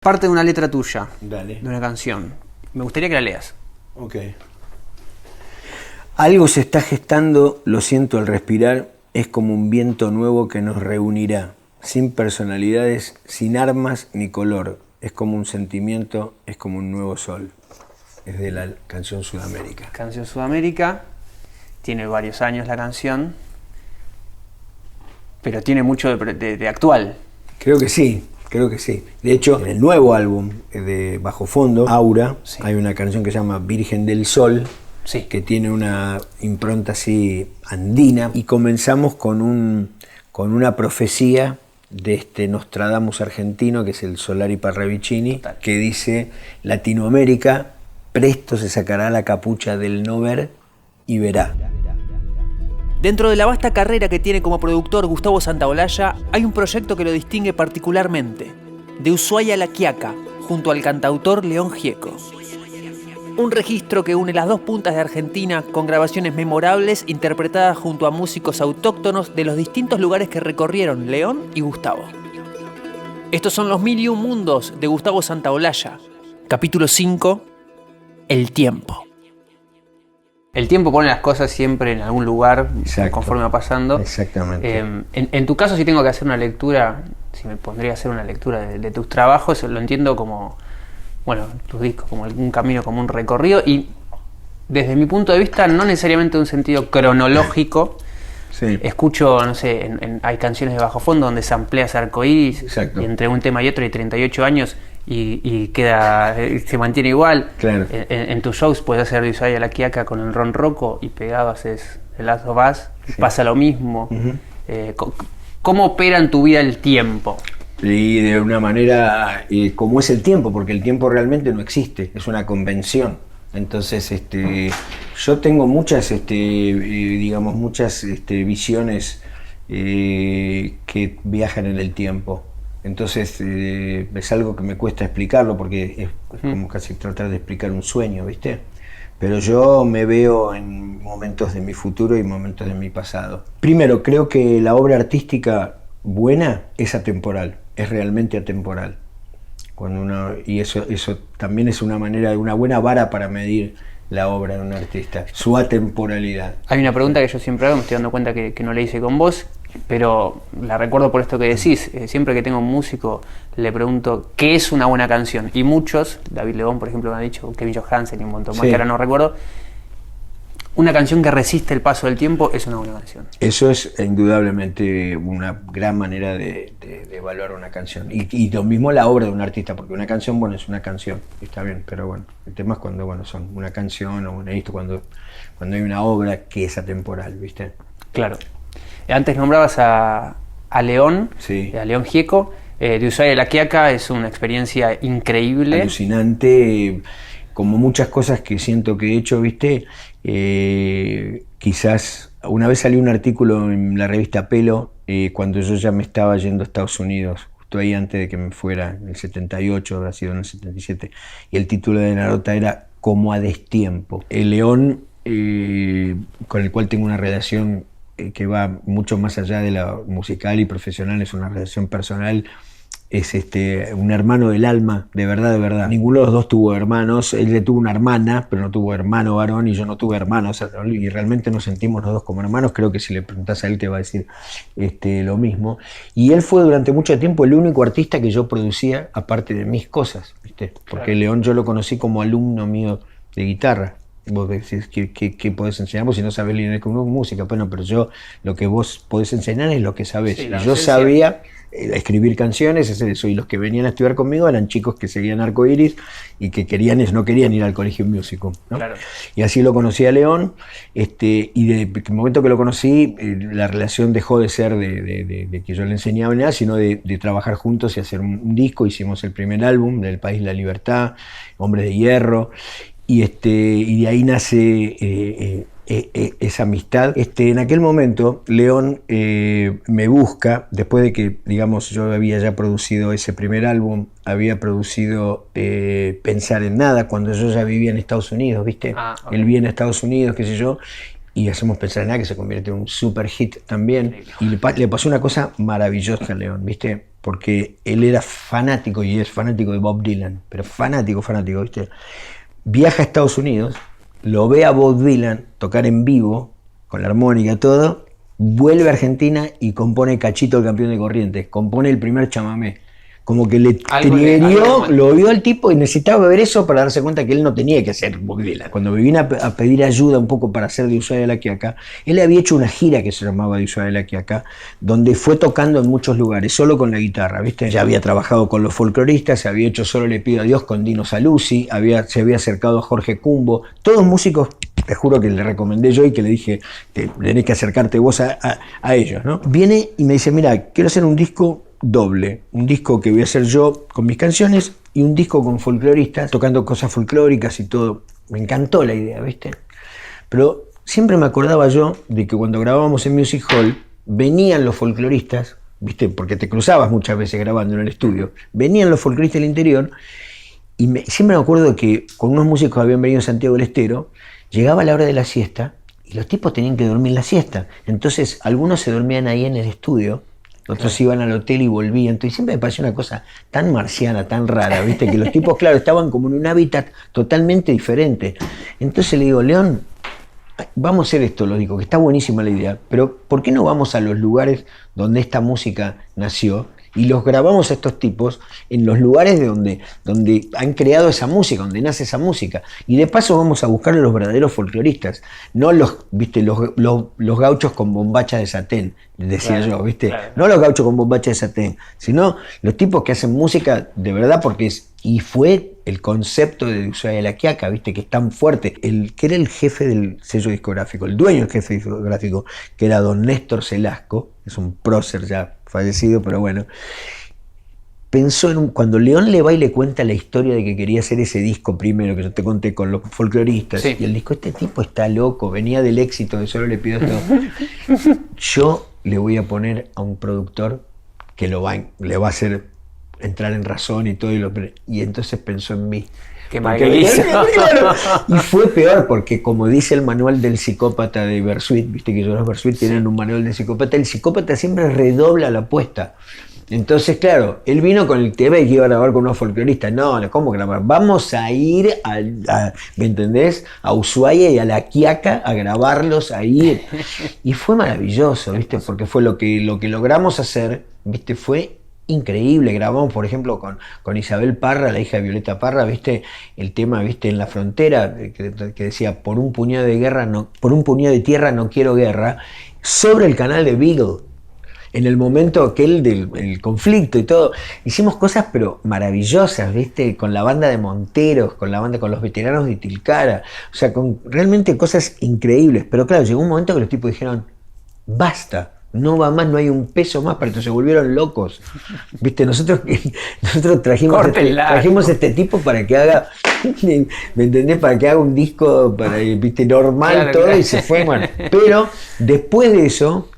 Parte de una letra tuya, Dale. de una canción. Me gustaría que la leas. Ok. Algo se está gestando, lo siento al respirar, es como un viento nuevo que nos reunirá, sin personalidades, sin armas ni color. Es como un sentimiento, es como un nuevo sol. Es de la canción Sudamérica. Canción Sudamérica, tiene varios años la canción, pero tiene mucho de actual. Creo que sí. De hecho, en el nuevo álbum de Bajo Fondo, Aura, sí, hay una canción que se llama Virgen del Sol, sí, que tiene una impronta así andina, y comenzamos con una profecía de este Nostradamus argentino, que es el Solari Parravicini, que dice: Latinoamérica presto se sacará la capucha del no ver y verá. Dentro de la vasta carrera que tiene como productor Gustavo Santaolalla, hay un proyecto que lo distingue particularmente: De Ushuaia a La Quiaca, junto al cantautor León Gieco. Un registro que une las dos puntas de Argentina con grabaciones memorables interpretadas junto a músicos autóctonos de los distintos lugares que recorrieron León y Gustavo. Estos son los 1001 mundos de Gustavo Santaolalla. Capítulo 5, El tiempo. El tiempo pone las cosas siempre en algún lugar. Exacto. Conforme va pasando. Exactamente. En tu caso, si tengo que hacer una lectura, si me pondría a hacer una lectura de tus trabajos, lo entiendo como, bueno, tus discos, como un camino, como un recorrido, y desde mi punto de vista, no necesariamente en un sentido cronológico. Sí. Escucho, no sé, hay canciones de Bajo Fondo donde se amplía ese arcoíris, y entre un tema y otro hay 38 años y queda, se mantiene igual. Claro. En tus shows puedes hacer De Ushuaia a La Quiaca con el Ron Rocco y pegado haces el Last of Us, sí, pasa lo mismo. Uh-huh. ¿Cómo opera en tu vida el tiempo? Y de una manera, como es el tiempo, porque el tiempo realmente no existe, es una convención. Entonces, yo tengo muchas, muchas visiones que viajan en el tiempo. Entonces, es algo que me cuesta explicarlo, porque es como casi tratar de explicar un sueño, ¿viste? Pero yo me veo en momentos de mi futuro y momentos de mi pasado. Primero, creo que la obra artística buena es atemporal, es realmente atemporal. Y eso también es una manera, una buena vara para medir la obra de un artista, su atemporalidad. Hay una pregunta que yo siempre hago, me estoy dando cuenta que no la hice con vos, pero la recuerdo por esto que decís. Siempre que tengo un músico le pregunto ¿qué es una buena canción? Y muchos, David Lebón por ejemplo me ha dicho, Kevin Johansen y un montón más, que ahora no recuerdo. Una canción que resiste el paso del tiempo es una buena canción. Eso es indudablemente una gran manera de evaluar una canción. Y lo mismo la obra de un artista, porque una canción, bueno, es una canción, está bien, pero bueno, el tema es cuando, bueno, son una canción o cuando hay una obra que es atemporal, ¿viste? Claro. Antes nombrabas a León, sí, a León Gieco. De Ushuaia a La Quiaca es una experiencia increíble. Alucinante, como muchas cosas que siento que he hecho, ¿viste? Quizás una vez salió un artículo en la revista Pelo, cuando yo ya me estaba yendo a Estados Unidos, justo ahí antes de que me fuera, en el 78, habrá sido en el 77, y el título de la nota era Como a destiempo. El León, con el cual tengo una relación que va mucho más allá de la musical y profesional, es una relación personal. Es un hermano del alma, de verdad, de verdad. Ninguno de los dos tuvo hermanos. Él le tuvo una hermana, pero no tuvo hermano varón, y yo no tuve hermanos. Y realmente nos sentimos los dos como hermanos. Creo que si le preguntás a él te va a decir lo mismo. Y él fue durante mucho tiempo el único artista que yo producía, aparte de mis cosas, ¿viste? Porque claro, León yo lo conocí como alumno mío de guitarra. Vos decís, ¿qué podés enseñar vos si no sabés lidiar con música? Bueno, pero yo, lo que vos podés enseñar es lo que sabés. Sí, y yo sabía escribir canciones, es eso, y los que venían a estudiar conmigo eran chicos que seguían Arcoíris y que no querían ir al colegio musical, ¿no? Claro. Y así lo conocí a León, y de el momento que lo conocí, la relación dejó de ser de que yo le enseñaba nada, sino de trabajar juntos y hacer un disco. Hicimos el primer álbum del País La Libertad, Hombres de Hierro, y de ahí nace esa amistad. En aquel momento, León me busca, después de que, digamos, yo había ya producido ese primer álbum, había producido Pensar en Nada, cuando yo ya vivía en Estados Unidos, ¿viste? Okay. Él viene a Estados Unidos, qué sé yo, y hacemos Pensar en Nada, que se convierte en un super hit también. Y le pasó una cosa maravillosa a León, ¿viste? porque él era fanático y es fanático de Bob Dylan, pero fanático, ¿viste? Viaja a Estados Unidos, lo ve a Bob Dylan tocar en vivo, con la armónica, todo, vuelve a Argentina y compone Cachito el campeón de Corrientes, compone el primer chamamé. Como que le triggerió, lo vio al tipo y necesitaba ver eso para darse cuenta que él no tenía que ser Bob Dylan. Cuando me vine a pedir ayuda un poco para hacer de Ushuaia a La Quiaca, él había hecho una gira que se llamaba de Ushuaia a La Quiaca, donde fue tocando en muchos lugares, solo con la guitarra, ¿viste? Ya había trabajado con los folcloristas, se había hecho Solo le pido a Dios con Dino Saluzzi, se había acercado a Jorge Cumbo, todos músicos, te juro que le recomendé yo y que le dije que tenés que acercarte vos a ellos, ¿no? Viene y me dice, mira, quiero hacer un disco doble, un disco que voy a hacer yo con mis canciones y un disco con folcloristas, tocando cosas folclóricas y todo. Me encantó la idea, ¿viste? Pero siempre me acordaba yo de que cuando grabábamos en Music Hall, venían los folcloristas, ¿viste? Porque te cruzabas muchas veces grabando en el estudio, venían los folcloristas del interior y siempre me acuerdo que con unos músicos habían venido a Santiago del Estero, llegaba la hora de la siesta y los tipos tenían que dormir la siesta. Entonces algunos se dormían ahí en el estudio, otros iban al hotel y volvían. Entonces siempre me pareció una cosa tan marciana, tan rara, ¿viste? Que los tipos, claro, estaban como en un hábitat totalmente diferente. Entonces le digo, León, vamos a hacer esto, lo digo, que está buenísima la idea, pero ¿por qué no vamos a los lugares donde esta música nació? Y los grabamos a estos tipos en los lugares donde han creado esa música, donde nace esa música. Y de paso vamos a buscar a los verdaderos folcloristas, no los gauchos con bombacha de satén, decía claro, yo, ¿viste? Claro. No los gauchos con bombacha de satén, sino los tipos que hacen música de verdad, porque fue el concepto de Ushuaia a La Quiaca, ¿viste? Que es tan fuerte. El que era el jefe del sello discográfico, el dueño del jefe discográfico, que era don Néstor Celasco, es un prócer ya fallecido, pero bueno, pensó cuando León le va y le cuenta la historia de que quería hacer ese disco primero, que yo te conté con los folcloristas, sí. Y el disco, este tipo está loco, venía del éxito de Solo le pido esto. Yo le voy a poner a un productor que le va a hacer entrar en razón y todo, y entonces pensó en mí. Qué malísimo. Y fue peor porque, como dice el manual del psicópata de Bersuit, viste que los Bersuit tienen un manual del psicópata, el psicópata siempre redobla la apuesta. Entonces, claro, él vino con el TV que iba a grabar con unos folcloristas. No, ¿cómo grabar? Vamos a ir ¿me entendés? A Ushuaia y a La Quiaca a grabarlos ahí. Y fue maravilloso, ¿viste? Porque fue lo que logramos hacer, ¿viste? Fue increíble. Grabamos, por ejemplo, con Isabel Parra, la hija de Violeta Parra, ¿viste? El tema, ¿viste? En la frontera, que decía, por un puñado de tierra no quiero guerra, sobre el canal de Beagle. En el momento aquel del conflicto y todo, hicimos cosas pero maravillosas, ¿viste? Con la banda de Monteros, con los veteranos de Tilcara, o sea, con realmente cosas increíbles. Pero claro, llegó un momento que los tipos dijeron, basta. No va más, no hay un peso más, pero se volvieron locos. ¿Viste? Nosotros trajimos este tipo para que haga, ¿me entendés? Para que haga un disco, ¿viste? Normal, claro, todo, claro. Y se fue, bueno. Pero después de eso,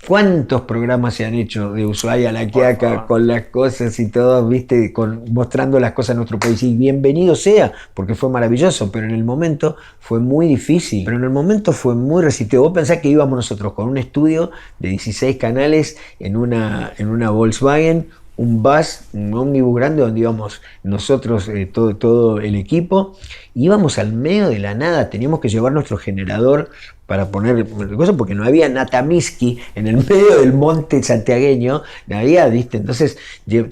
¿cuántos programas se han hecho de Ushuaia a La Quiaca con las cosas y todo, ¿viste? Mostrando las cosas en nuestro país? Y bienvenido sea, porque fue maravilloso, pero en el momento fue muy difícil, pero en el momento fue muy resistido. Vos pensás que íbamos nosotros con un estudio de 16 canales en una Volkswagen, un bus, un ómnibus grande donde íbamos nosotros, todo el equipo, íbamos al medio de la nada, teníamos que llevar nuestro generador para poner cosas porque no había Natamiski en el medio del monte santiagueño, no había, ¿viste? Entonces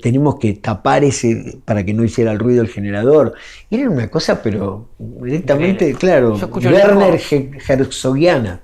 teníamos que tapar ese para que no hiciera el ruido el generador. Y era una cosa, pero directamente, claro, Werner Herzogiana.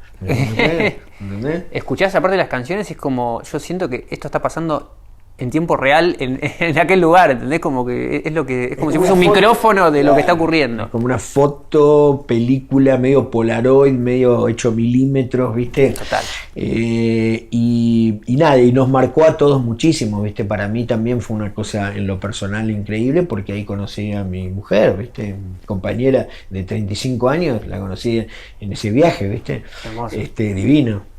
Escuchás aparte de las canciones y es como, yo siento que esto está pasando en tiempo real en aquel lugar, ¿entendés? Como que es como si fuese un micrófono de lo que está ocurriendo. Como una foto, película medio Polaroid, medio 8 milímetros, ¿viste? Total. Y nada, y nos marcó a todos muchísimo, ¿viste? Para mí también fue una cosa en lo personal increíble porque ahí conocí a mi mujer, ¿viste? Mi compañera de 35 años, la conocí en ese viaje, ¿viste? Hermoso.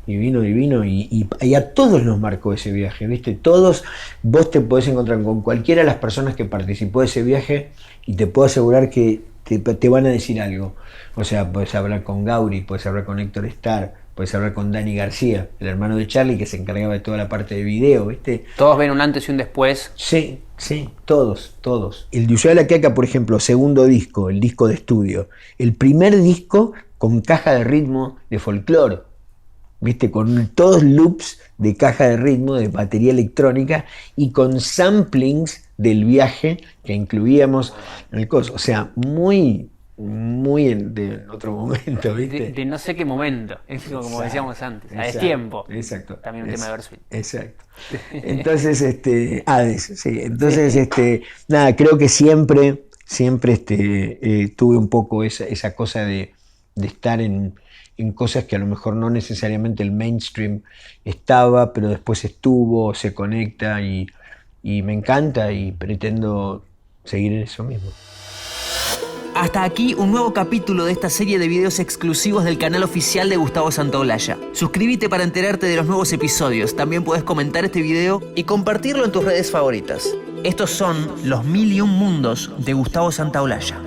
Divino, y a todos nos marcó ese viaje, ¿viste? Todos, vos te podés encontrar con cualquiera de las personas que participó de ese viaje y te puedo asegurar que te van a decir algo. O sea, podés hablar con Gauri, podés hablar con Héctor Starr, Puedes hablar con Dani García, el hermano de Charlie, que se encargaba de toda la parte de video, ¿viste? Todos ven un antes y un después. Sí, todos. El de Ushuaia a La Quiaca, por ejemplo, segundo disco, el disco de estudio. El primer disco con caja de ritmo de folclore, ¿viste? Con todos loops de caja de ritmo, de batería electrónica y con samplings del viaje que incluíamos en el coso. O sea, muy de otro momento, ¿viste? De no sé qué momento, es como decíamos antes, a destiempo. Exacto. También un tema de Versuit. Exacto. Entonces, Hades, sí. Entonces, nada, creo que siempre tuve un poco esa cosa de estar en cosas que a lo mejor no necesariamente el mainstream estaba, pero después estuvo, se conecta y me encanta y pretendo seguir en eso mismo. Hasta aquí un nuevo capítulo de esta serie de videos exclusivos del canal oficial de Gustavo Santaolalla. Suscríbete para enterarte de los nuevos episodios. También puedes comentar este video y compartirlo en tus redes favoritas. Estos son los 1001 mundos de Gustavo Santaolalla.